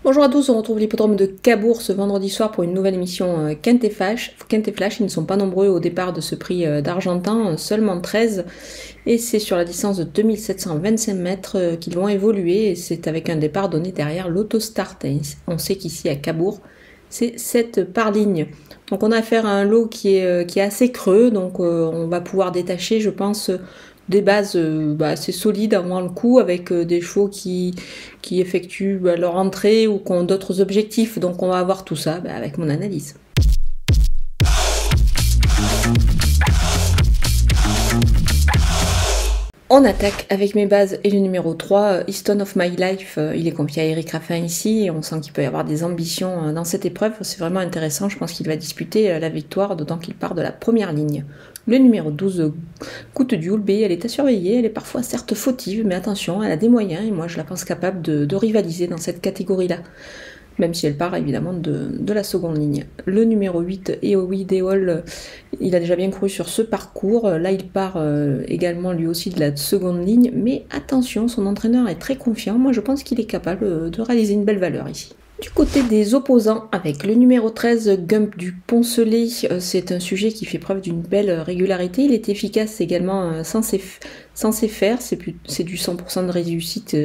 Bonjour à tous, on retrouve l'hippodrome de Cabourg ce vendredi soir pour une nouvelle émission Quinte et Flash. Ils ne sont pas nombreux au départ de ce prix d'Argentan, seulement 13. Et c'est sur la distance de 2725 mètres qu'ils vont évoluer. Et c'est avec un départ donné derrière l'autostart. On sait qu'ici à Cabourg, c'est 7 par ligne. Donc on a affaire à un lot qui est assez creux, donc on va pouvoir détacher, je pense, des bases assez solides avant le coup, avec des chevaux qui effectuent leur entrée ou qui ont d'autres objectifs. Donc on va avoir tout ça avec mon analyse. On attaque avec mes bases et le numéro 3, Easton of My Life. Il est confié à Eric Raffin ici et on sent qu'il peut y avoir des ambitions dans cette épreuve. C'est vraiment intéressant, je pense qu'il va disputer la victoire, d'autant qu'il part de la première ligne. Le numéro 12, Coup du B, elle est à surveiller, elle est parfois certes fautive, mais attention, elle a des moyens et moi je la pense capable de rivaliser dans cette catégorie-là. Même si elle part évidemment de la seconde ligne. Le numéro 8, EOI Deol, il a déjà bien couru sur ce parcours. Là, il part également lui aussi de la seconde ligne. Mais attention, son entraîneur est très confiant. Moi, je pense qu'il est capable de réaliser une belle valeur ici. Du côté des opposants, avec le numéro 13, Gump du Poncelet, c'est un sujet qui fait preuve d'une belle régularité. Il est efficace également censé faire, c'est du 100% de réussite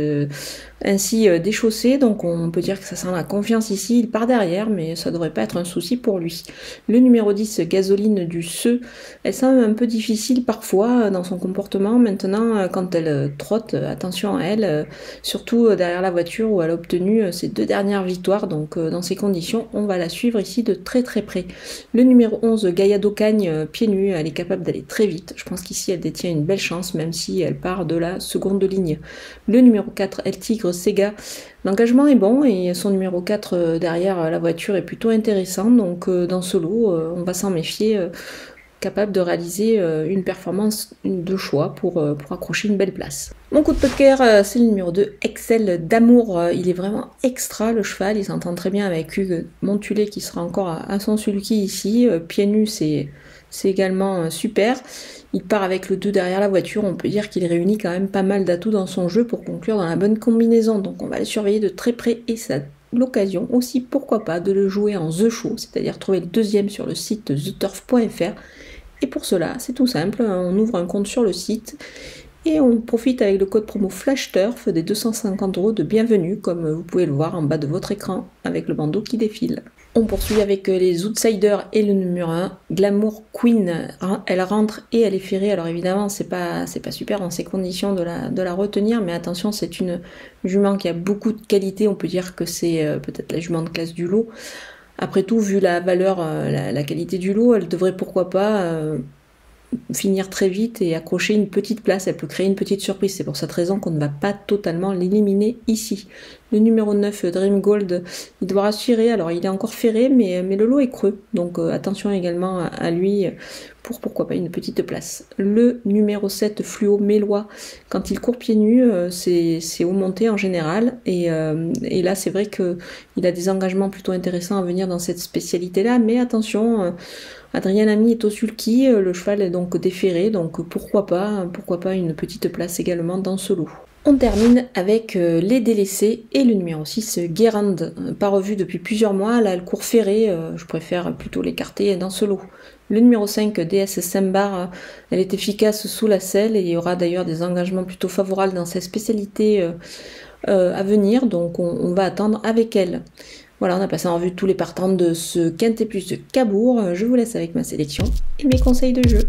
ainsi déchaussé, donc on peut dire que ça sent la confiance ici. Il part derrière, mais ça devrait pas être un souci pour lui. Le numéro 10, Gasoline du Seu, elle semble un peu difficile parfois dans son comportement. Maintenant, quand elle trotte, attention à elle, surtout derrière la voiture où elle a obtenu ses 2 dernières victoires. Donc dans ces conditions, on va la suivre ici de très très près. Le numéro 11, Gaïa d'Ocagne, pieds nus, elle est capable d'aller très vite. Je pense qu'ici elle détient une belle chance, même si elle part de la seconde ligne. Le numéro 4, El Tigre Sega, l'engagement est bon et son numéro 4 derrière la voiture est plutôt intéressant. Donc dans ce lot, on va s'en méfier, capable de réaliser une performance de choix pour accrocher une belle place. Mon coup de poker, c'est le numéro 2, Excel d'Amour. Il est vraiment extra le cheval, il s'entend très bien avec Hugues Montulé qui sera encore à son sulky ici. Pieds nus, c'est également super. Il part avec le 2 derrière la voiture, on peut dire qu'il réunit quand même pas mal d'atouts dans son jeu pour conclure dans la bonne combinaison. Donc on va le surveiller de très près et ça l'occasion aussi, pourquoi pas, de le jouer en The Show, c'est-à-dire trouver le deuxième sur le site theturf.fr. Et pour cela, c'est tout simple, on ouvre un compte sur le site et on profite avec le code promo FlashTurf des 250 € de bienvenue, comme vous pouvez le voir en bas de votre écran avec le bandeau qui défile. On poursuit avec les outsiders et le numéro 1, Glamour Queen. Elle rentre et elle est ferrée. Alors évidemment, c'est pas super dans ces conditions de la retenir, mais attention, c'est une jument qui a beaucoup de qualité. On peut dire que c'est peut-être la jument de classe du lot. Après tout, vu la valeur, la qualité du lot, elle devrait pourquoi pas finir très vite et accrocher une petite place. Elle peut créer une petite surprise. C'est pour cette raison qu'on ne va pas totalement l'éliminer ici. Le numéro 9, Dream Gold, il doit rassurer. Alors il est encore ferré, mais le lot est creux. Donc attention également à lui pour pourquoi pas une petite place. Le numéro 7, Fluo Mélois, quand il court pieds nus, c'est haut monté en général. Et là, c'est vrai qu'il a des engagements plutôt intéressants à venir dans cette spécialité-là. Mais attention, Adrien Lamy est au sulky, le cheval est donc déferré, donc pourquoi pas une petite place également dans ce lot. On termine avec les délaissés et le numéro 6, Guérand, pas revu depuis plusieurs mois. Là, elle court ferrée, je préfère plutôt l'écarter dans ce lot. Le numéro 5, DS Sembar, elle est efficace sous la selle et il y aura d'ailleurs des engagements plutôt favorables dans cette spécialité à venir, donc on va attendre avec elle. Voilà, on a passé en revue tous les partants de ce Quintet Plus de Cabourg. Je vous laisse avec ma sélection et mes conseils de jeu.